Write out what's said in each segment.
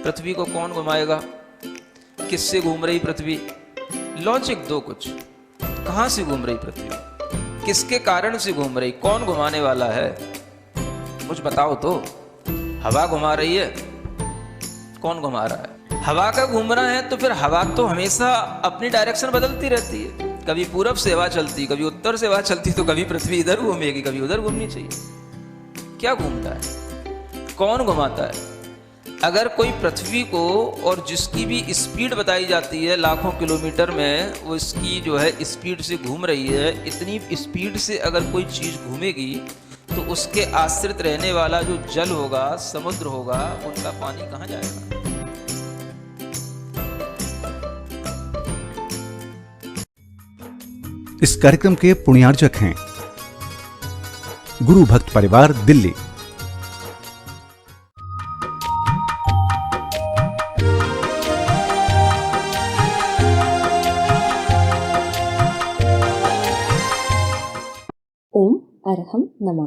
पृथ्वी को कौन घुमाएगा, किससे घूम रही पृथ्वी? लॉजिक दो कुछ, कहां से घूम रही पृथ्वी, किसके कारण से घूम रही, कौन घुमाने वाला है, कुछ बताओ तो। हवा घुमा रही है, कौन घुमा रहा है? हवा का घूमना है तो फिर हवा तो हमेशा अपनी डायरेक्शन बदलती रहती है, कभी पूरब से हवा चलती, कभी उत्तर से हवा चलती, तो कभी पृथ्वी इधर घूमेगी, कभी उधर घूमनी चाहिए। क्या घूमता है, कौन घुमाता है? अगर कोई पृथ्वी को, और जिसकी भी स्पीड बताई जाती है लाखों किलोमीटर में, वो इसकी जो है स्पीड से घूम रही है, इतनी स्पीड से अगर कोई चीज़ घूमेगी तो उसके आश्रित रहने वाला जो जल होगा, समुद्र होगा, उनका पानी कहाँ जाएगा? इस कार्यक्रम के पुण्यार्जक हैं गुरु भक्त परिवार, दिल्ली। ओम अरहम नमः।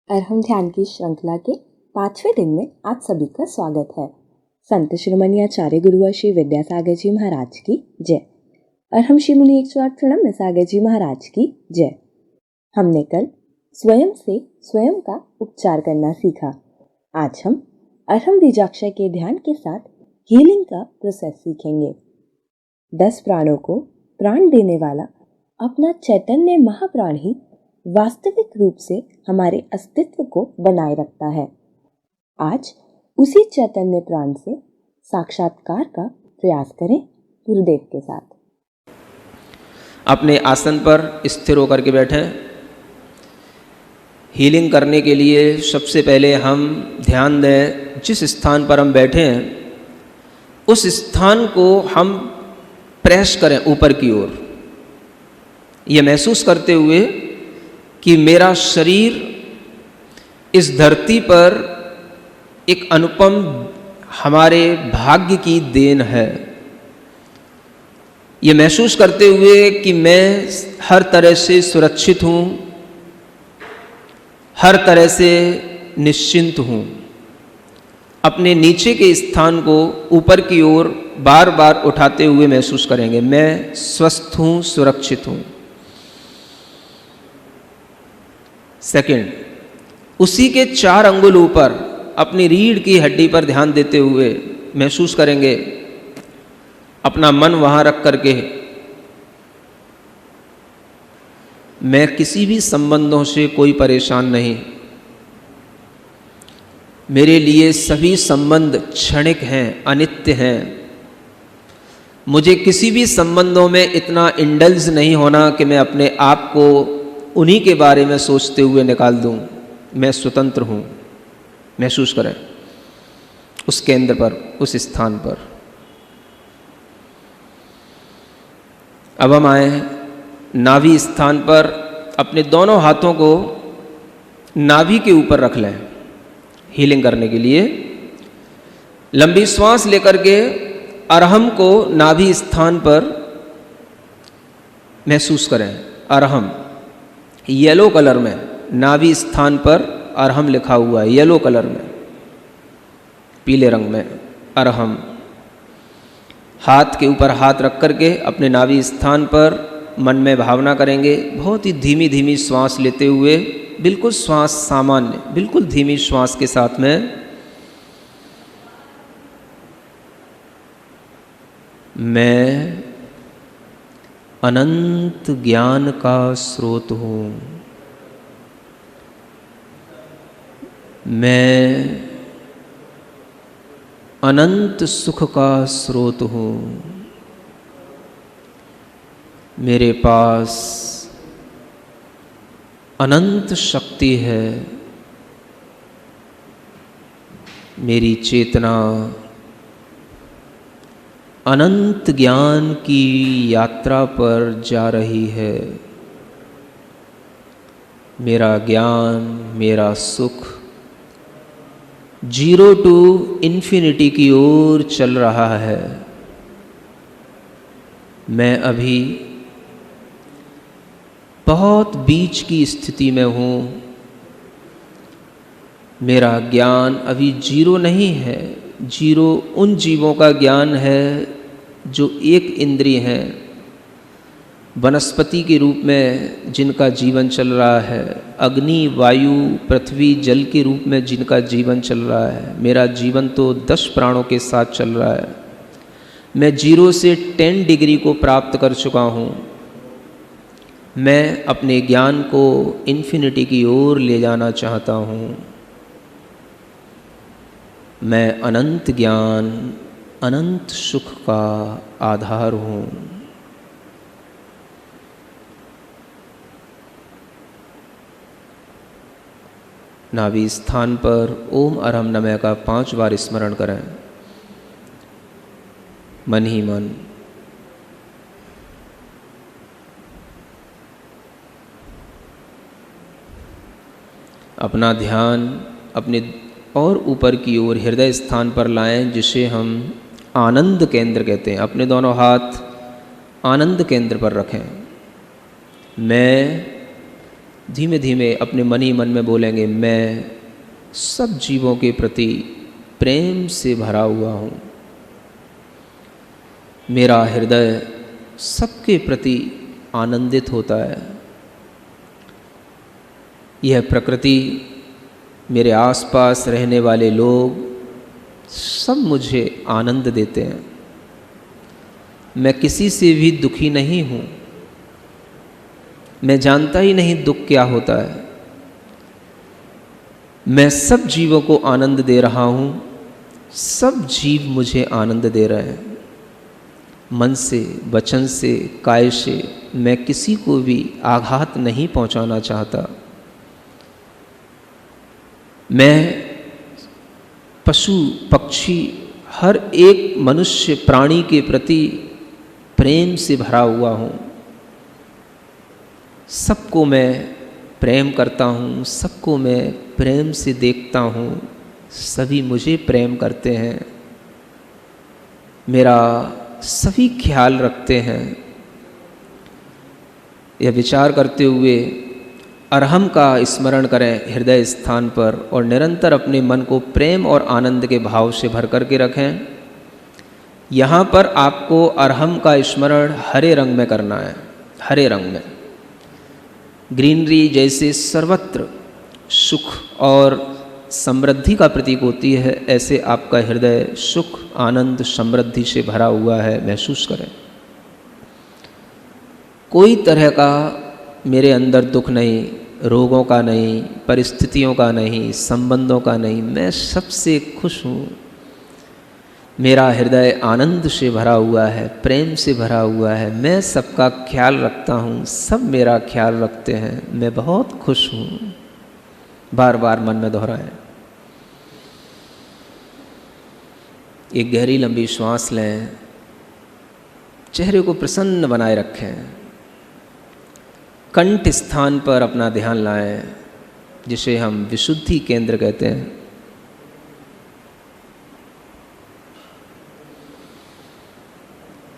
अरहम ध्यान की श्रृंखला के 5वें दिन में आप सभी का स्वागत है। संत शिरोमणि आचार्य गुरु श्री विद्यासागर जी महाराज की जय। अरहम श्री मुनि 108 प्रणम सागर जी महाराज की जय। हमने कल स्वयं से स्वयं का उपचार करना सीखा। आज हम अरहम बीजाक्षर के ध्यान के साथ हीलिंग का प्रोसेस सीखेंगे। 10 प्राणों को प्राण देने वाला अपना चैतन्य महाप्राण ही वास्तविक रूप से हमारे अस्तित्व को बनाए रखता है। आज उसी चैतन्य प्राण से साक्षात्कार का प्रयास करें गुरुदेव के साथ। अपने आसन पर स्थिर होकर के बैठें। हीलिंग करने के लिए सबसे पहले हम ध्यान दें, जिस स्थान पर हम बैठे हैं उस स्थान को हम प्रेस करें ऊपर की ओर, ये महसूस करते हुए कि मेरा शरीर इस धरती पर एक अनुपम हमारे भाग्य की देन है। ये महसूस करते हुए कि मैं हर तरह से सुरक्षित हूँ, हर तरह से निश्चिंत हूँ। अपने नीचे के स्थान को ऊपर की ओर बार बार उठाते हुए महसूस करेंगे, मैं स्वस्थ हूँ, सुरक्षित हूँ। सेकंड, उसी के 4 अंगुल ऊपर अपनी रीढ़ की हड्डी पर ध्यान देते हुए महसूस करेंगे, अपना मन वहाँ रख करके मैं किसी भी संबंधों से कोई परेशान नहीं, मेरे लिए सभी संबंध क्षणिक हैं, अनित्य हैं। मुझे किसी भी संबंधों में इतना इंडल्ज नहीं होना कि मैं अपने आप को उन्हीं के बारे में सोचते हुए निकाल दूं। मैं स्वतंत्र हूं। महसूस करें उस केंद्र पर, उस स्थान पर। अब हम आए नाभि स्थान पर। अपने दोनों हाथों को नाभि के ऊपर रख लें हीलिंग करने के लिए। लंबी श्वास लेकर के अरहम को नाभि स्थान पर महसूस करें। अरहम येलो कलर में, नाभि स्थान पर अरहम लिखा हुआ है येलो कलर में, पीले रंग में अरहम। हाथ के ऊपर हाथ रख करके अपने नाभि स्थान पर मन में भावना करेंगे। बहुत ही धीमी धीमी श्वास लेते हुए, बिल्कुल श्वास सामान्य, बिल्कुल धीमी श्वास के साथ में मैं अनंत ज्ञान का स्रोत हूँ, मैं अनंत सुख का स्रोत हूँ, मेरे पास अनंत शक्ति है, मेरी चेतना अनंत ज्ञान की यात्रा पर जा रही है। मेरा ज्ञान, मेरा सुख 0 टू इन्फिनिटी की ओर चल रहा है। मैं अभी बहुत बीच की स्थिति में हूँ। मेरा ज्ञान अभी 0 नहीं है, जीरो उन जीवों का ज्ञान है जो एक इंद्रिय हैं, वनस्पति के रूप में जिनका जीवन चल रहा है, अग्नि, वायु, पृथ्वी, जल के रूप में जिनका जीवन चल रहा है। मेरा जीवन तो 10 प्राणों के साथ चल रहा है। मैं 0 से 10 डिग्री को प्राप्त कर चुका हूँ। मैं अपने ज्ञान को इन्फिनिटी की ओर ले जाना चाहता हूँ। मैं अनंत ज्ञान, अनंत सुख का आधार हूँ। नाभि स्थान पर ओम अरहम नमः का 5 बार स्मरण करें, मन ही मन। अपना ध्यान अपने और ऊपर की ओर हृदय स्थान पर लाएं, जिसे हम आनंद केंद्र कहते हैं। अपने दोनों हाथ आनंद केंद्र पर रखें। मैं धीमे धीमे अपने मन ही मन में बोलेंगे, मैं सब जीवों के प्रति प्रेम से भरा हुआ हूँ। मेरा हृदय सबके प्रति आनंदित होता है। यह प्रकृति, मेरे आसपास रहने वाले लोग सब मुझे आनंद देते हैं। मैं किसी से भी दुखी नहीं हूँ। मैं जानता ही नहीं दुख क्या होता है। मैं सब जीवों को आनंद दे रहा हूँ। सब जीव मुझे आनंद दे रहे हैं। मन से, वचन से, काय से मैं किसी को भी आघात नहीं पहुँचाना चाहता। मैं पशु, पक्षी, हर एक मनुष्य प्राणी के प्रति प्रेम से भरा हुआ हूँ। सबको मैं प्रेम करता हूँ, सबको मैं प्रेम से देखता हूँ। सभी मुझे प्रेम करते हैं, मेरा सभी ख्याल रखते हैं। यह विचार करते हुए अरहम का स्मरण करें हृदय स्थान पर और निरंतर अपने मन को प्रेम और आनंद के भाव से भर करके रखें। यहाँ पर आपको अरहम का स्मरण हरे रंग में करना है, हरे रंग में। ग्रीनरी जैसे सर्वत्र सुख और समृद्धि का प्रतीक होती है, ऐसे आपका हृदय सुख, आनंद, समृद्धि से भरा हुआ है, महसूस करें। कोई तरह का मेरे अंदर दुख नहीं, रोगों का नहीं, परिस्थितियों का नहीं, संबंधों का नहीं। मैं सबसे खुश हूँ। मेरा हृदय आनंद से भरा हुआ है, प्रेम से भरा हुआ है। मैं सबका ख्याल रखता हूँ, सब मेरा ख्याल रखते हैं। मैं बहुत खुश हूँ। बार बार मन में दोहराएं। एक गहरी लंबी श्वास लें। चेहरे को प्रसन्न बनाए रखें। कंठ स्थान पर अपना ध्यान लाएं, जिसे हम विशुद्धि केंद्र कहते हैं।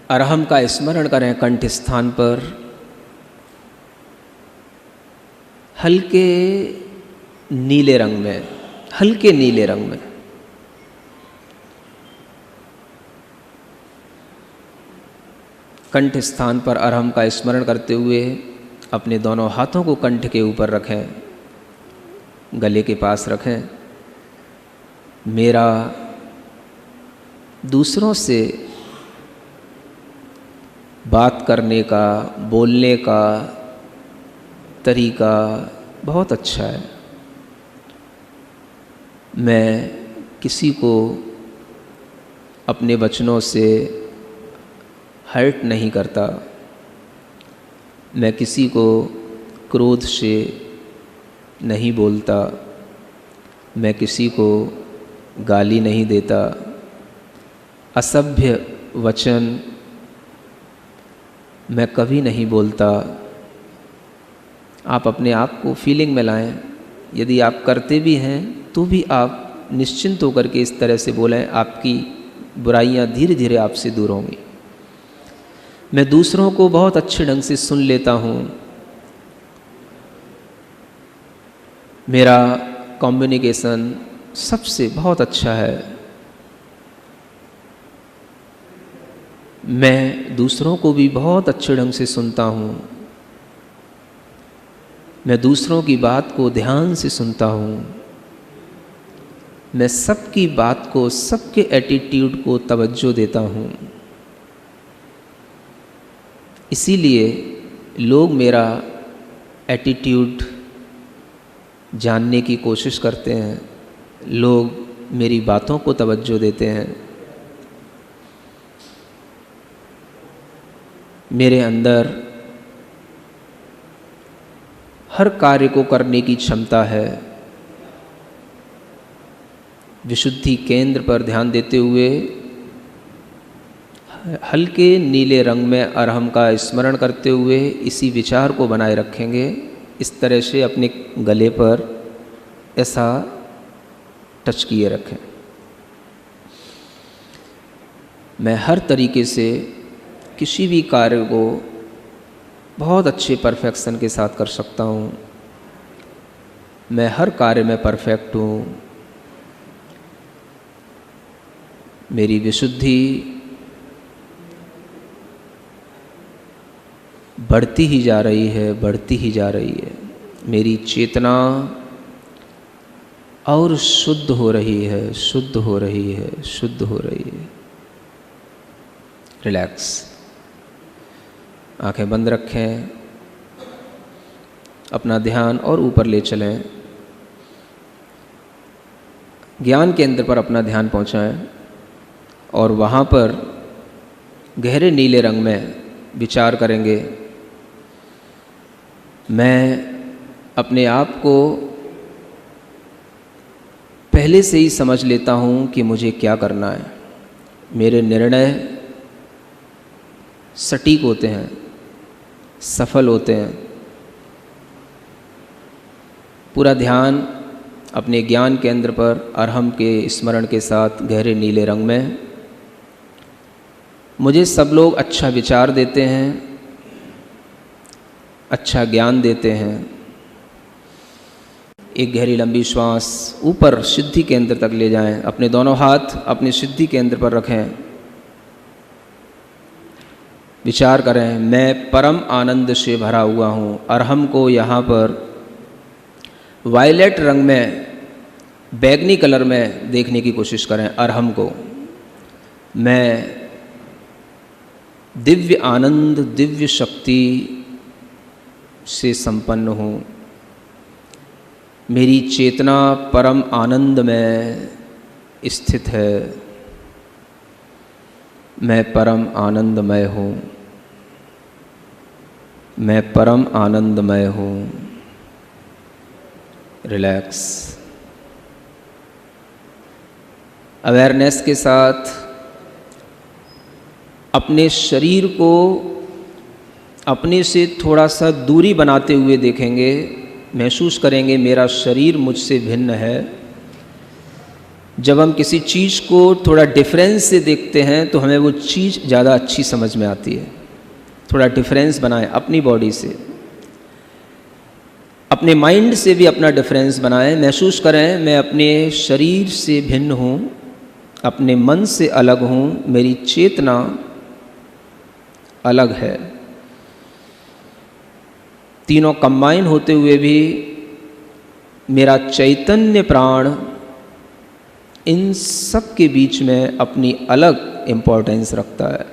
अरहम का स्मरण करें कंठ स्थान पर। हल्के नीले रंग में, हल्के नीले रंग में। कंठ स्थान पर अरहम का स्मरण करते हुए अपने दोनों हाथों को कंठ के ऊपर रखें, गले के पास रखें। मेरा दूसरों से बात करने का, बोलने का तरीका बहुत अच्छा है। मैं किसी को अपने वचनों से हर्ट नहीं करता। मैं किसी को क्रोध से नहीं बोलता। मैं किसी को गाली नहीं देता। असभ्य वचन मैं कभी नहीं बोलता। आप अपने आप को फीलिंग में लाएं। यदि आप करते भी हैं तो भी आप निश्चिंत होकर के इस तरह से बोलें, आपकी बुराइयां धीरे धीरे आपसे दूर होंगी। मैं दूसरों को बहुत अच्छे ढंग से सुन लेता हूँ। मेरा कम्युनिकेशन सबसे बहुत अच्छा है। मैं दूसरों को भी बहुत अच्छे ढंग से सुनता हूँ, मैं दूसरों की बात को ध्यान से सुनता हूँ, मैं सबकी बात को, सबके एटीट्यूड को तवज्जो देता हूँ। इसीलिए लोग मेरा एटीट्यूड जानने की कोशिश करते हैं, लोग मेरी बातों को तवज्जो देते हैं। मेरे अंदर हर कार्य को करने की क्षमता है। विशुद्धि केंद्र पर ध्यान देते हुए हल्के नीले रंग में अरहम का स्मरण करते हुए इसी विचार को बनाए रखेंगे। इस तरह से अपने गले पर ऐसा टच किए रखें। मैं हर तरीके से किसी भी कार्य को बहुत अच्छे परफेक्शन के साथ कर सकता हूँ। मैं हर कार्य में परफेक्ट हूँ। मेरी विशुद्धि बढ़ती ही जा रही है, बढ़ती ही जा रही है। मेरी चेतना और शुद्ध हो रही है, शुद्ध हो रही है, शुद्ध हो रही है। रिलैक्स, आंखें बंद रखें, अपना ध्यान और ऊपर ले चलें। ज्ञान केंद्र पर अपना ध्यान पहुंचाएं और वहाँ पर गहरे नीले रंग में विचार करेंगे। मैं अपने आप को पहले से ही समझ लेता हूँ कि मुझे क्या करना है। मेरे निर्णय सटीक होते हैं, सफल होते हैं। पूरा ध्यान अपने ज्ञान केंद्र पर अरहम के स्मरण के साथ गहरे नीले रंग में। मुझे सब लोग अच्छा विचार देते हैं, अच्छा ज्ञान देते हैं। एक गहरी लंबी श्वास ऊपर सिद्धि केंद्र तक ले जाएं। अपने दोनों हाथ अपने सिद्धि केंद्र पर रखें। विचार करें, मैं परम आनंद से भरा हुआ हूँ। अरहम को यहाँ पर वायलेट रंग में, बैगनी कलर में देखने की कोशिश करें। अरहम को मैं दिव्य आनंद, दिव्य शक्ति से संपन्न हूँ। मेरी चेतना परम आनंद में स्थित है। मैं परम आनंदमय हूँ। मैं परम आनंदमय हूँ। रिलैक्स, अवेयरनेस के साथ अपने शरीर को अपने से थोड़ा सा दूरी बनाते हुए देखेंगे। महसूस करेंगे मेरा शरीर मुझसे भिन्न है। जब हम किसी चीज़ को थोड़ा डिफरेंस से देखते हैं तो हमें वो चीज़ ज़्यादा अच्छी समझ में आती है। थोड़ा डिफरेंस बनाएं अपनी बॉडी से, अपने माइंड से भी अपना डिफरेंस बनाएं। महसूस करें मैं अपने शरीर से भिन्न हूँ, अपने मन से अलग हूँ। मेरी चेतना अलग है। तीनों कंबाइन होते हुए भी मेरा चैतन्य प्राण इन सब के बीच में अपनी अलग इम्पोर्टेंस रखता है।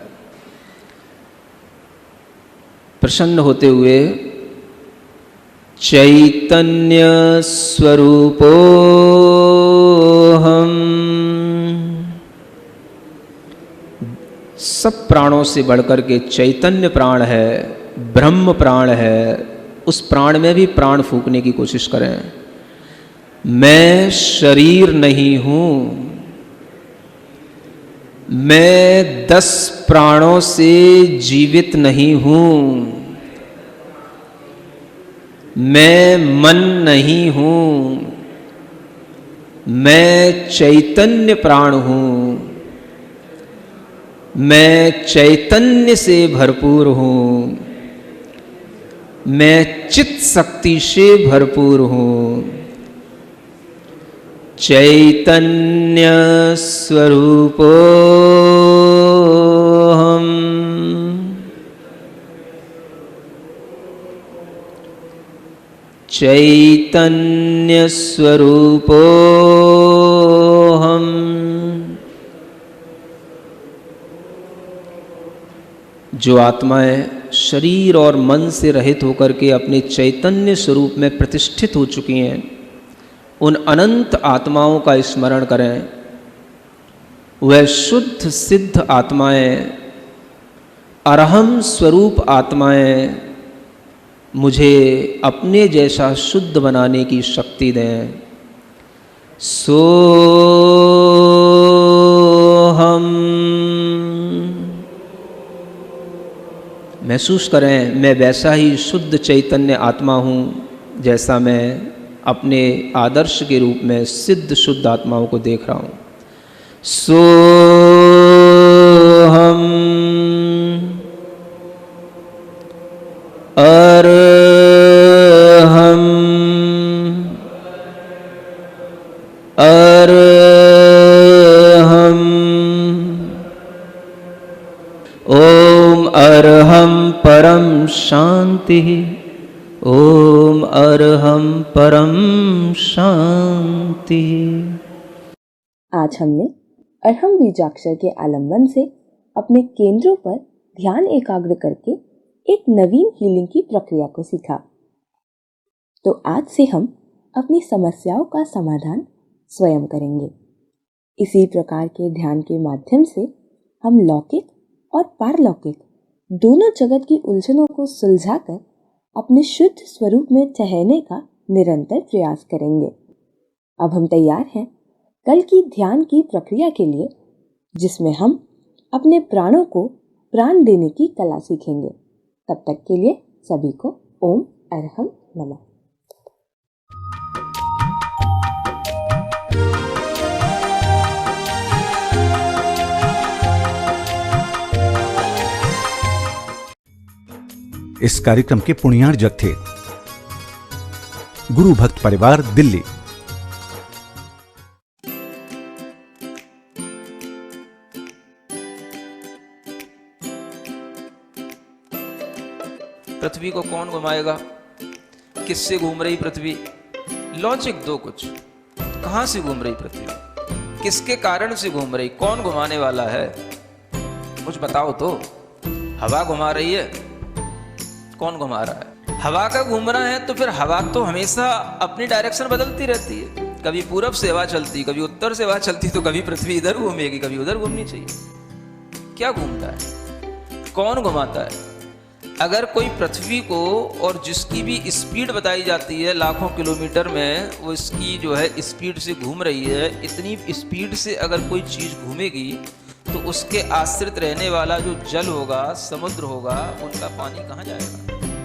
प्रसन्न होते हुए चैतन्य स्वरूपो हम, सब प्राणों से बढ़कर के चैतन्य प्राण है, ब्रह्म प्राण है। उस प्राण में भी प्राण फूंकने की कोशिश करें। मैं शरीर नहीं हूँ। मैं 10 प्राणों से जीवित नहीं हूँ। मैं मन नहीं हूँ। मैं चैतन्य प्राण हूँ। मैं चैतन्य से भरपूर हूँ। मैं चित्त शक्ति से भरपूर हूँ। चैतन्य स्वरूपो हम। चैतन्य स्वरूपोऽहम्। जो आत्माएं शरीर और मन से रहित होकर के अपने चैतन्य स्वरूप में प्रतिष्ठित हो चुकी हैं, उन अनंत आत्माओं का स्मरण करें। वह शुद्ध सिद्ध आत्माएं, अरहम स्वरूप आत्माएं मुझे अपने जैसा शुद्ध बनाने की शक्ति दें। सोहम। महसूस करें, मैं वैसा ही शुद्ध चैतन्य आत्मा हूँ जैसा मैं अपने आदर्श के रूप में सिद्ध शुद्ध आत्माओं को देख रहा हूँ। सोहम अरहम अरहम। ओम अरहम परम शांति। ओम अरहम परम शांति। आज हमने अरहम बीजाक्षर के आलंबन से अपने केंद्रों पर ध्यान एकाग्र करके एक नवीन हीलिंग की प्रक्रिया को सीखा। तो आज से हम अपनी समस्याओं का समाधान स्वयं करेंगे। इसी प्रकार के ध्यान के माध्यम से हम लौकिक और पारलौकिक दोनों जगत की उलझनों को सुलझाकर अपने शुद्ध स्वरूप में ठहरने का निरंतर प्रयास करेंगे। अब हम तैयार हैं कल की ध्यान की प्रक्रिया के लिए, जिसमें हम अपने प्राणों को प्राण देने की कला सीखेंगे। तब तक के लिए सभी को ओम अरहम नमः। इस कार्यक्रम के पुण्यार्जक थे गुरु भक्त परिवार, दिल्ली। पृथ्वी को कौन घुमाएगा? किससे घूम रही पृथ्वी? लॉजिक दो कुछ। कहां से घूम रही पृथ्वी? किसके कारण से घूम रही? कौन घुमाने वाला है? कुछ बताओ तो। हवा घुमा रही है? कौन घुमा रहा है? हवा का घूमना है तो फिर हवा तो हमेशा अपनी डायरेक्शन बदलती रहती है। कभी पूरब से हवा चलती, कभी उत्तर से हवा चलती, तो कभी पृथ्वी इधर घूमेगी, कभी उधर घूमनी चाहिए। क्या घूमता है? कौन घुमाता है? अगर कोई पृथ्वी को, और जिसकी भी स्पीड बताई जाती है लाखों किलोमीटर में, वो इसकी जो है स्पीड से घूम रही है, इतनी स्पीड से अगर कोई चीज़ घूमेगी तो उसके आश्रित रहने वाला जो जल होगा, समुद्र होगा, उनका पानी कहाँ जाएगा?